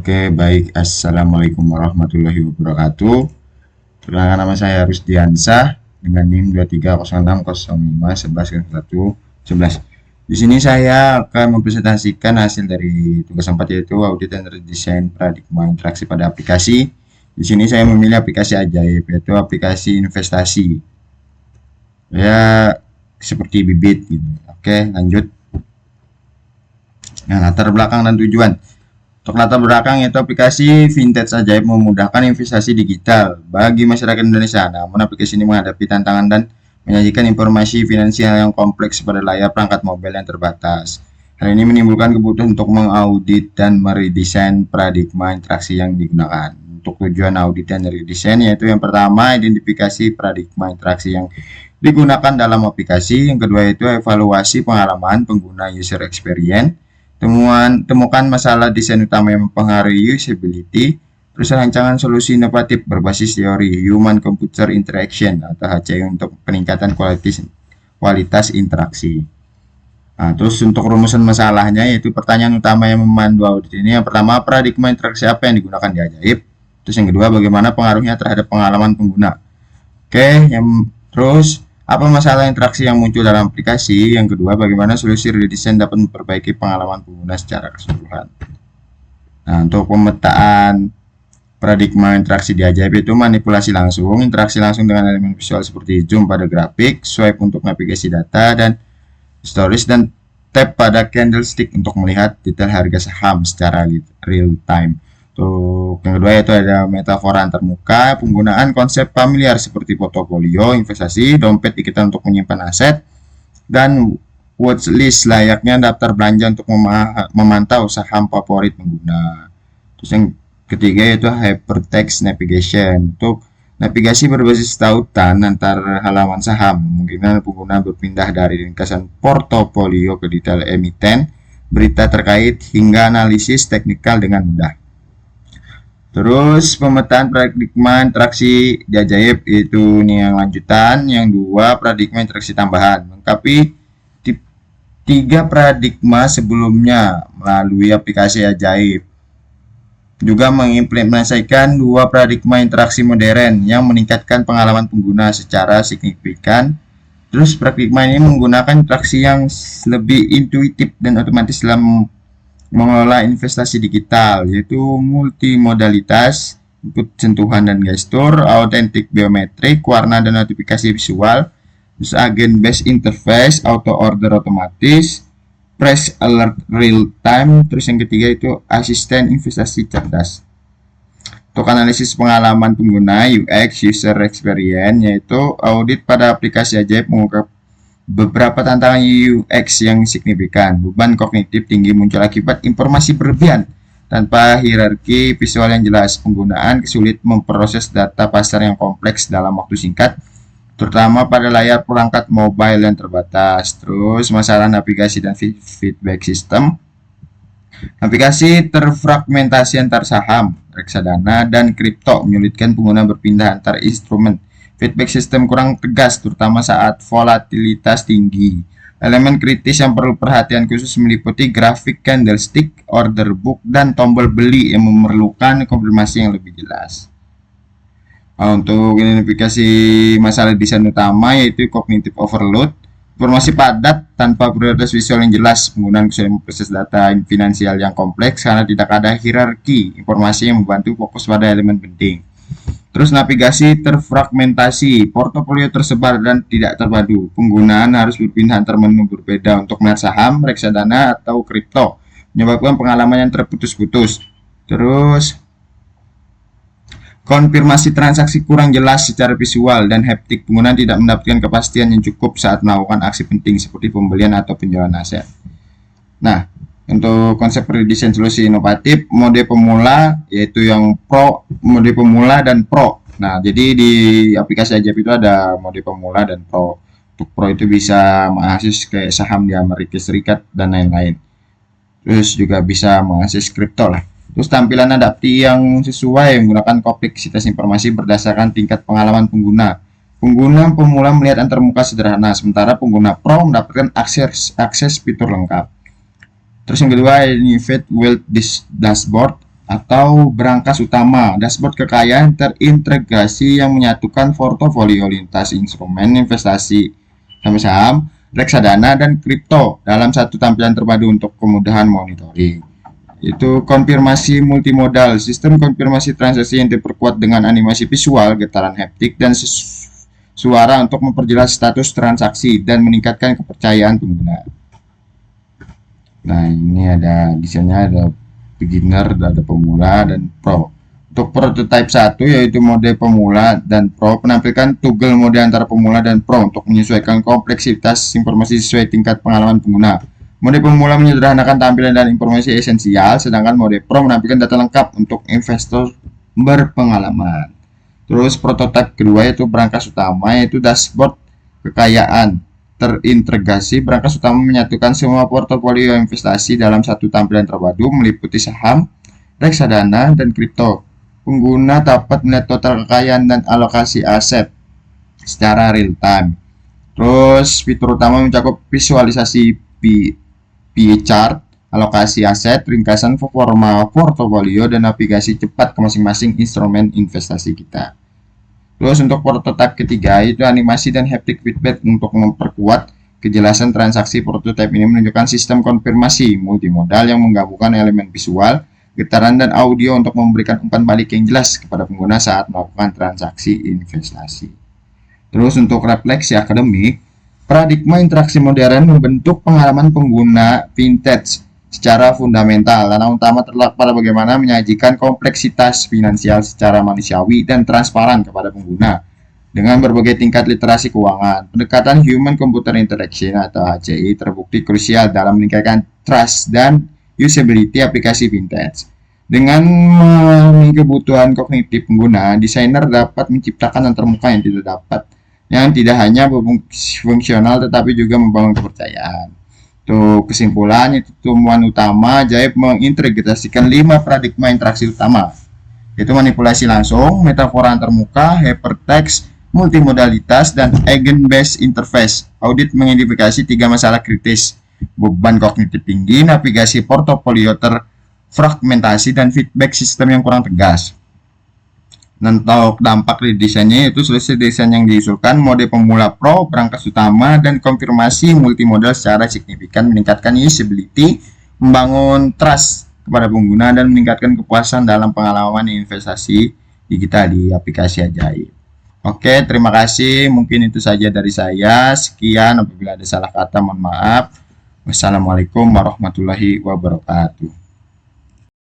Oke, baik. Assalamualaikum warahmatullahi wabarakatuh. Perkenalkan, nama saya Rusdiansah dengan NIM 2306051111. Di sini saya akan mempresentasikan hasil dari tugas 4, yaitu audit dan redesign paradigma interaksi pada aplikasi. Di sini saya memilih aplikasi ajaib, yaitu aplikasi investasi. Ya, seperti Bibit gitu. Oke, lanjut. Nah, latar belakang dan tujuan. Untuk latar belakang, yaitu aplikasi vintage ajaib memudahkan investasi digital bagi masyarakat Indonesia. Namun aplikasi ini menghadapi tantangan dan menyajikan informasi finansial yang kompleks pada layar perangkat mobile yang terbatas. Hal ini menimbulkan kebutuhan untuk mengaudit dan meredesain paradigma interaksi yang digunakan. Untuk tujuan audit dan redesain, yaitu yang pertama, identifikasi paradigma interaksi yang digunakan dalam aplikasi. Yang kedua, itu evaluasi pengalaman pengguna user experience. Temukan masalah desain utama yang mempengaruhi usability, terus rancangan solusi inovatif berbasis teori Human Computer Interaction atau HCI untuk peningkatan kualitas interaksi. Nah, terus untuk rumusan masalahnya, yaitu pertanyaan utama yang memandu audit ini. Yang pertama, paradigma interaksi apa yang digunakan di ajaib? Terus yang kedua, bagaimana pengaruhnya terhadap pengalaman pengguna? Terus apa masalah interaksi yang muncul dalam aplikasi? Yang kedua, bagaimana solusi redesign dapat memperbaiki pengalaman pengguna secara keseluruhan? Nah, untuk pemetaan paradigma interaksi di ajaib itu manipulasi langsung, interaksi langsung dengan elemen visual seperti zoom pada grafik, swipe untuk navigasi data, dan stories, dan tap pada candlestick untuk melihat detail harga saham secara real time. Untuk yang kedua, yaitu ada metafora antarmuka, penggunaan konsep familiar seperti portofolio investasi, dompet digital untuk menyimpan aset, dan watchlist layaknya daftar belanja untuk memantau saham favorit pengguna. Terus yang ketiga, yaitu hypertext navigation, untuk navigasi berbasis tautan antar halaman saham, memungkinkan pengguna berpindah dari ringkasan portofolio ke detail emiten, berita terkait, hingga analisis teknikal dengan mudah. Terus pemetaan paradigma interaksi di ajaib, itu ini yang lanjutan. Yang dua, paradigma interaksi tambahan, melengkapi tiga paradigma sebelumnya melalui aplikasi ajaib. Juga mengimplementasikan dua paradigma interaksi modern yang meningkatkan pengalaman pengguna secara signifikan. Terus paradigma ini menggunakan interaksi yang lebih intuitif dan otomatis dalam mengelola investasi digital, yaitu multimodalitas, input sentuhan dan gestur, autentik biometrik, warna dan notifikasi visual, terus agent based interface, auto order otomatis, press alert real time. Terus yang ketiga, itu asisten investasi cerdas. Untuk analisis pengalaman pengguna UX user experience, yaitu audit pada aplikasi ajaib mengungkap beberapa tantangan UX yang signifikan. Beban kognitif tinggi muncul akibat informasi berlebihan tanpa hierarki visual yang jelas. Penggunaan kesulit memproses data pasar yang kompleks dalam waktu singkat, terutama pada layar perangkat mobile yang terbatas. Terus masalah navigasi dan feedback system. Navigasi terfragmentasi antar saham, reksadana, dan kripto menyulitkan pengguna berpindah antar instrumen. Feedback sistem kurang tegas, terutama saat volatilitas tinggi. Elemen kritis yang perlu perhatian khusus meliputi grafik candlestick, order book, dan tombol beli yang memerlukan konfirmasi yang lebih jelas. Untuk identifikasi masalah desain utama, yaitu cognitive overload, informasi padat tanpa prioritas visual yang jelas, penggunaan kesulitan memproses data finansial yang kompleks karena tidak ada hierarki informasi yang membantu fokus pada elemen penting. Terus navigasi terfragmentasi, portofolio tersebar dan tidak terpadu. Penggunaan harus berpindah antar menu berbeda untuk melihat saham, reksadana, atau kripto, menyebabkan pengalaman yang terputus-putus. Terus konfirmasi transaksi kurang jelas secara visual dan haptik. Pengguna tidak mendapatkan kepastian yang cukup saat melakukan aksi penting seperti pembelian atau penjualan aset. Nah, untuk konsep redesign solusi inovatif, mode pemula, yaitu yang pro, mode pemula dan pro. Nah, jadi di aplikasi ajaib itu ada mode pemula dan pro. Untuk pro itu bisa mengakses kayak saham di Amerika Serikat dan lain-lain. Terus juga bisa mengakses kripto lah. Terus tampilan adaptif yang sesuai menggunakan kompleksitas informasi berdasarkan tingkat pengalaman pengguna. Pengguna pemula melihat antarmuka sederhana, sementara pengguna pro mendapatkan akses fitur lengkap. Terus yang kedua, Innovate Wealth Dashboard, atau brankas utama, dashboard kekayaan terintegrasi yang menyatukan portofolio lintas instrumen investasi saham, reksadana, dan kripto dalam satu tampilan terpadu untuk kemudahan monitoring. Itu konfirmasi multimodal, sistem konfirmasi transaksi yang diperkuat dengan animasi visual, getaran haptik, dan suara untuk memperjelas status transaksi dan meningkatkan kepercayaan pengguna. Nah, ini ada desainnya, ada beginner, ada pemula, dan pro. Untuk prototype 1 yaitu mode pemula dan pro, menampilkan toggle mode antara pemula dan pro untuk menyesuaikan kompleksitas informasi sesuai tingkat pengalaman pengguna. Mode pemula menyederhanakan tampilan dan informasi esensial, sedangkan mode pro menampilkan data lengkap untuk investor berpengalaman. Terus prototipe kedua yaitu brankas utama, yaitu dashboard kekayaan terintegrasi. Brankas utama menyatukan semua portofolio investasi dalam satu tampilan terpadu meliputi saham, reksadana, dan kripto. Pengguna dapat melihat total kekayaan dan alokasi aset secara real time. Terus fitur utama mencakup visualisasi pie chart, alokasi aset, ringkasan performa portofolio, dan navigasi cepat ke masing-masing instrumen investasi kita. Terus untuk prototipe ketiga itu animasi dan haptic feedback untuk memperkuat kejelasan transaksi. Prototipe ini menunjukkan sistem konfirmasi multimodal yang menggabungkan elemen visual, getaran, dan audio untuk memberikan umpan balik yang jelas kepada pengguna saat melakukan transaksi investasi. Terus untuk refleksi akademik, paradigma interaksi modern membentuk pengalaman pengguna vintage secara fundamental. Ranah utama terletak pada bagaimana menyajikan kompleksitas finansial secara manusiawi dan transparan kepada pengguna dengan berbagai tingkat literasi keuangan. Pendekatan Human Computer Interaction atau HCI terbukti krusial dalam meningkatkan trust dan usability aplikasi vintage. Dengan memenuhi kebutuhan kognitif pengguna, desainer dapat menciptakan antarmuka yang tidak hanya fungsional tetapi juga membangun kepercayaan. Tuh, kesimpulan itu temuan utama Ajaib mengintegrasikan 5 paradigma interaksi utama, yaitu manipulasi langsung, metafora antarmuka, hypertext, multimodalitas, dan agent-based interface. Audit mengidentifikasi 3 masalah kritis: beban kognitif tinggi, navigasi portofolio terfragmentasi, dan feedback sistem yang kurang tegas. Untuk dampak di desainnya itu solusi desain yang diusulkan mode pemula pro, brankas utama, dan konfirmasi multimodal secara signifikan meningkatkan usability, membangun trust kepada pengguna, dan meningkatkan kepuasan dalam pengalaman investasi digital di aplikasi Ajaib. Oke, terima kasih. Mungkin itu saja dari saya. Sekian, apabila ada salah kata mohon maaf. Wassalamualaikum warahmatullahi wabarakatuh.